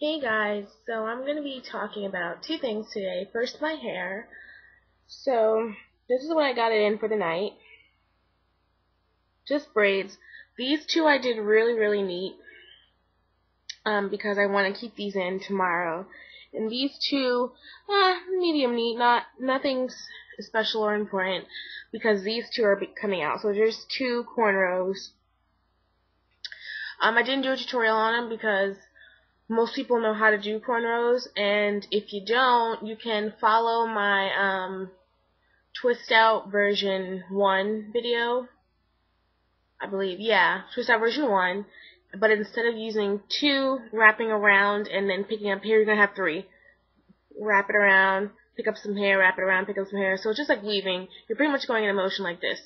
Hey guys, so I'm going to be talking about two things today. First, my hair. So, this is what I got it in for the night. Just braids. These two I did really neat because I want to keep these in tomorrow. And these two, medium neat, nothing special or important because these two are coming out. So there's two cornrows. I didn't do a tutorial on them because most people know how to do cornrows, and if you don't, you can follow my Twist Out version 1 video, I believe. Yeah, Twist Out version 1, but instead of using 2, wrapping around, and then picking up hair, you're going to have 3. Wrap it around, pick up some hair, wrap it around, pick up some hair. So it's just like weaving. You're pretty much going in a motion like this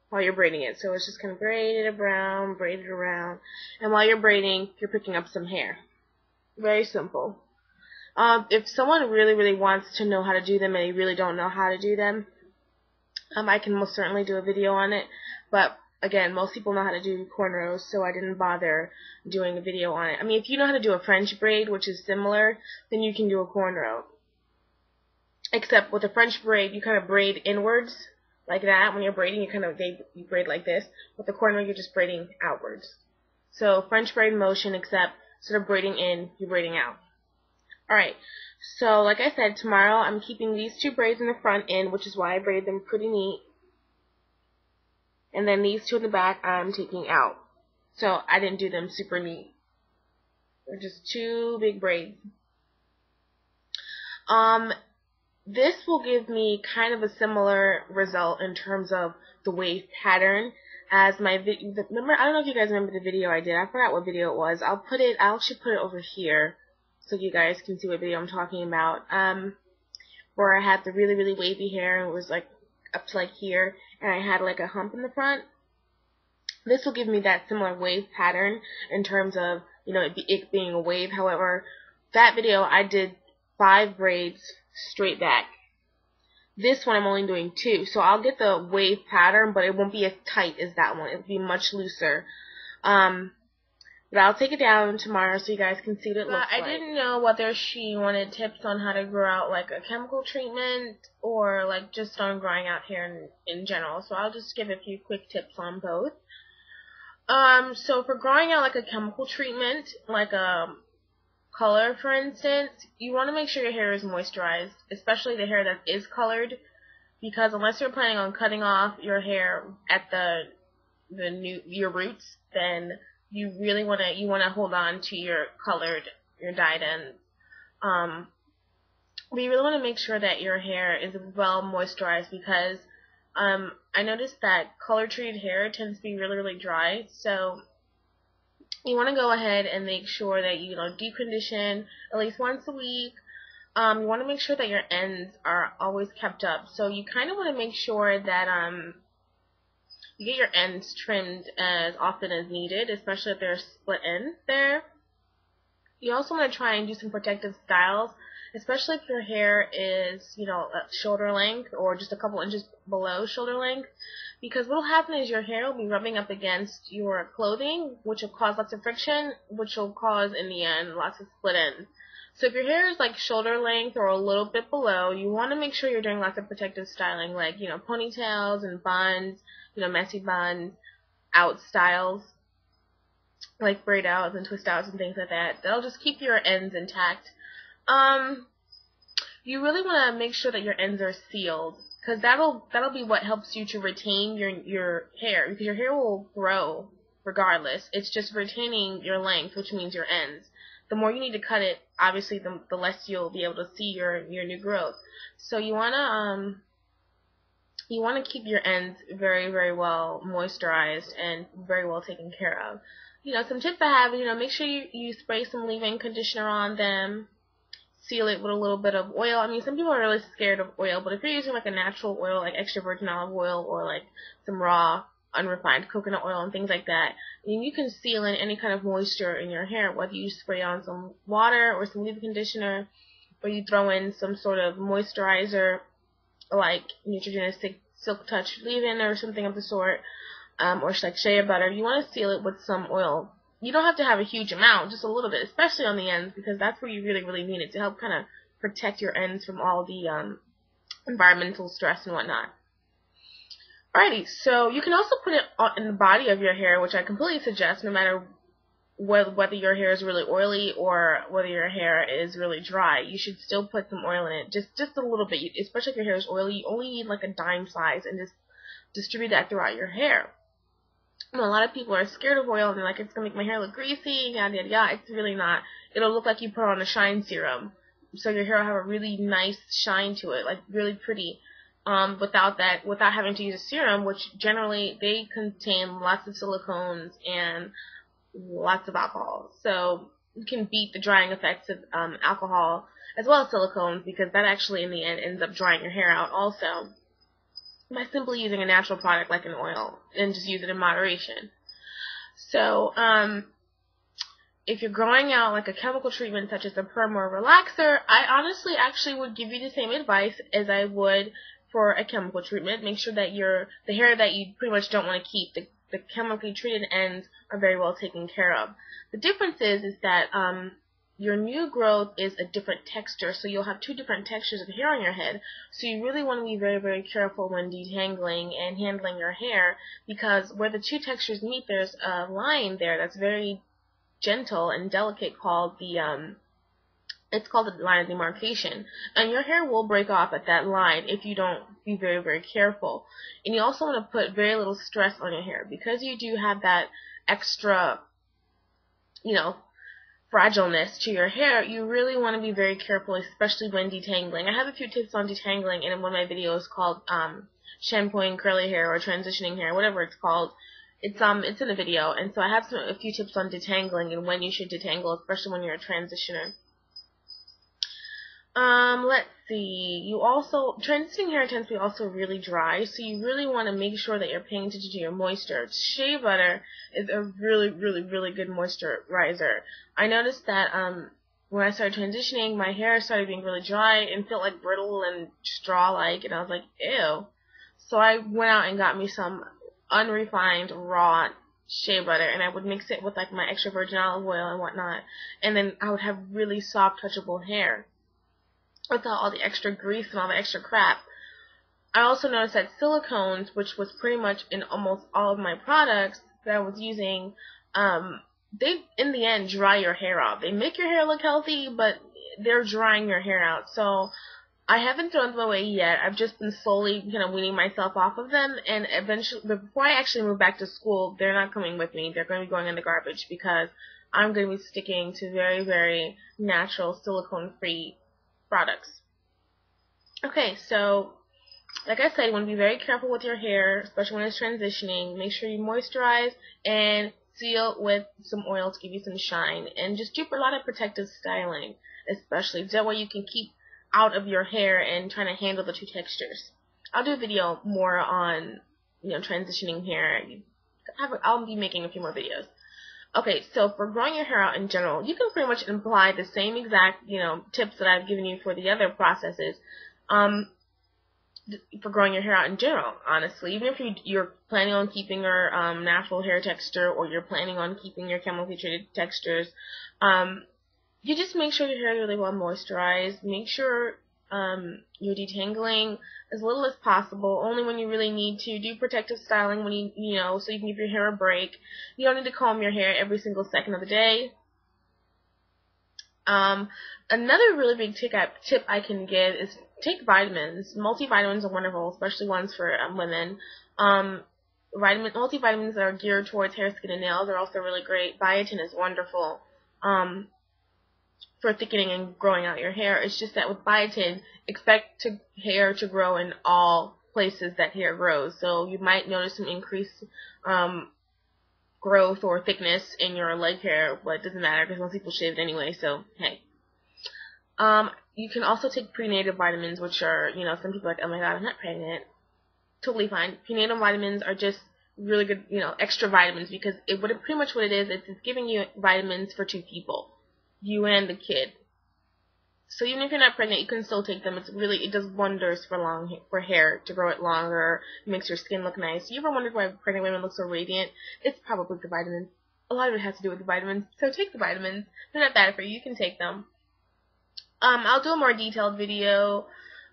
while you're braiding it. So it's just kind of braided around, braided around, and while you're braiding, you're picking up some hair. Very simple. If someone really wants to know how to do them and they really don't know how to do them, I can most certainly do a video on it. But again, most people know how to do cornrows, so I didn't bother doing a video on it. I mean, if you know how to do a French braid, which is similar, then you can do a cornrow. Except with a French braid, you kind of braid inwards like that. When you're braiding, you braid like this. With the cornrow, you're just braiding outwards. So French braid motion, except instead of braiding in, you're braiding out. Alright, so like I said, tomorrow I'm keeping these two braids in the front in, which is why I braid them pretty neat. And then these two in the back I'm taking out. So I didn't do them super neat. They're just two big braids. This will give me kind of a similar result in terms of the wave pattern as my video. Remember, I don't know if you guys remember the video I did. I forgot what video it was. I'll actually put it over here so you guys can see what video I'm talking about. Where I had the really wavy hair and it was like up to like here, and I had like a hump in the front. This will give me that similar wave pattern in terms of, you know, it being a wave. However, that video I did 5 braids straight back. This one I'm only doing 2, so I'll get the wave pattern, but it won't be as tight as that one. It'll be much looser. But I'll take it down tomorrow so you guys can see what it looks like. I didn't know whether she wanted tips on how to grow out like a chemical treatment or like just on growing out hair in general. So I'll just give a few quick tips on both. So for growing out like a chemical treatment, like a color, for instance, you want to make sure your hair is moisturized, especially the hair that is colored, because unless you're planning on cutting off your hair at your roots, then you really want to hold on to your dyed ends. But you really want to make sure that your hair is well moisturized because I noticed that color treated hair tends to be really dry, so you want to go ahead and make sure that you deep condition at least once a week. You want to make sure that your ends are always kept up. So you kind of want to make sure that you get your ends trimmed as often as needed, especially if there's split ends there. You also want to try and do some protective styles, especially if your hair is, at shoulder length or just a couple inches below shoulder length. Because what will happen is your hair will be rubbing up against your clothing, which will cause lots of friction, which will cause, in the end, lots of split ends. So if your hair is like shoulder length or a little bit below, you want to make sure you're doing lots of protective styling, like, ponytails and buns, messy buns, out styles, like braid outs and twist outs and things like that. That'll just keep your ends intact. You really want to make sure that your ends are sealed, because that'll be what helps you to retain your hair, because your hair will grow regardless. It's just retaining your length, which means your ends. The more you need to cut it, obviously, the less you'll be able to see your new growth. So you wanna keep your ends very well moisturized and very well taken care of. Some tips I have, make sure you spray some leave-in conditioner on them. Seal it with a little bit of oil. I mean, some people are really scared of oil, but if you're using like a natural oil, like extra virgin olive oil or like some raw, unrefined coconut oil and things like that, then you can seal in any kind of moisture in your hair, whether you spray on some water or some leave-in conditioner, or you throw in some sort of moisturizer like Neutrogena Silk Touch leave-in or something of the sort, or like shea butter. You want to seal it with some oil you don't have to have a huge amount, just a little bit, especially on the ends, because that's where you really, really need it to help kind of protect your ends from all the environmental stress and whatnot. Alrighty, so you can also put it in the body of your hair, which I completely suggest, no matter whether your hair is really oily or whether your hair is really dry. You should still put some oil in it, just a little bit, especially if your hair is oily. You only need like a dime size, and just distribute that throughout your hair. A lot of people are scared of oil, and they're like, it's going to make my hair look greasy, yada, yada, yada. It's really not. It'll look like you put on a shine serum. So your hair will have a really nice shine to it, like really pretty, without having to use a serum, which generally they contain lots of silicones and lots of alcohol. So you can beat the drying effects of alcohol as well as silicones, because that actually in the end ends up drying your hair out also, by simply using a natural product like an oil, and just use it in moderation. So if you're growing out like a chemical treatment such as a perm or a relaxer, I honestly actually would give you the same advice as I would for a chemical treatment. Make sure that the hair that you pretty much don't want to keep, the chemically treated ends, are very well taken care of. The difference is that your new growth is a different texture, so you'll have two different textures of hair on your head. So you really want to be very, very careful when detangling and handling your hair, because where the two textures meet, there's a line there that's very gentle and delicate called it's called the line of demarcation, and your hair will break off at that line if you don't be very, very careful. And you also want to put very little stress on your hair, because you do have that extra, fragileness to your hair. You really want to be very careful, especially when detangling. I have a few tips on detangling in one of my videos called shampooing curly hair or transitioning hair, whatever it's called. It's in a video, and so I have a few tips on detangling and when you should detangle, especially when you're a transitioner. Let's see. Transitioning hair tends to be also really dry, so you really want to make sure that you're paying attention to your moisture. Shea butter is a really, really, really good moisturizer. I noticed that when I started transitioning, my hair started being really dry and felt like brittle and straw-like, and I was like, ew. So I went out and got me some unrefined raw shea butter, and I would mix it with like my extra virgin olive oil and whatnot, and then I would have really soft, touchable hair without all the extra grease and all the extra crap. I also noticed that silicones, which was pretty much in almost all of my products that I was using, they in the end dry your hair out. They make your hair look healthy, but they're drying your hair out. So I haven't thrown them away yet. I've just been slowly kind of weaning myself off of them, and eventually, before I actually move back to school, they're not coming with me. They're going to be going in the garbage, because I'm going to be sticking to very, very natural, silicone-free products. Okay, so like I said, you want to be very careful with your hair, especially when it's transitioning. Make sure you moisturize and seal with some oil to give you some shine, and just do a lot of protective styling, especially that way you can keep out of your hair and trying to handle the two textures. I'll do a video more on transitioning hair. I'll be making a few more videos. Okay, so for growing your hair out in general, you can pretty much apply the same exact tips that I've given you for the other processes for growing your hair out in general, honestly. Even if you're planning on keeping your natural hair texture, or you're planning on keeping your chemically treated textures, you just make sure your hair is really well moisturized. Make sure you're detangling as little as possible, only when you really need to. Do protective styling when so you can give your hair a break. You don't need to comb your hair every single second of the day. Another really big tip I can give is take vitamins. Multivitamins are wonderful, especially ones for women. Multivitamins that are geared towards hair, skin, and nails are also really great. Biotin is wonderful for thickening and growing out your hair. It's just that with biotin, expect hair to grow in all places that hair grows. So you might notice some increased growth or thickness in your leg hair, but it doesn't matter because most people shave it anyway, so hey. You can also take prenatal vitamins, which are, some people are like, oh my god, I'm not pregnant. Totally fine. Prenatal vitamins are just really good, extra vitamins, because pretty much what it is, it's giving you vitamins for two people, you and the kid. So even if you're not pregnant, you can still take them. It does wonders for hair to grow it longer. It makes your skin look nice. You ever wondered why pregnant women look so radiant? It's probably the vitamins. a lot of it has to do with the vitamins. So take the vitamins. They're not bad for you. You can take them. I'll do a more detailed video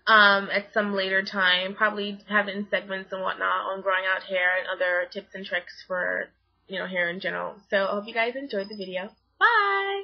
at some later time. Probably have it in segments and whatnot on growing out hair and other tips and tricks for, hair in general. So I hope you guys enjoyed the video. Bye!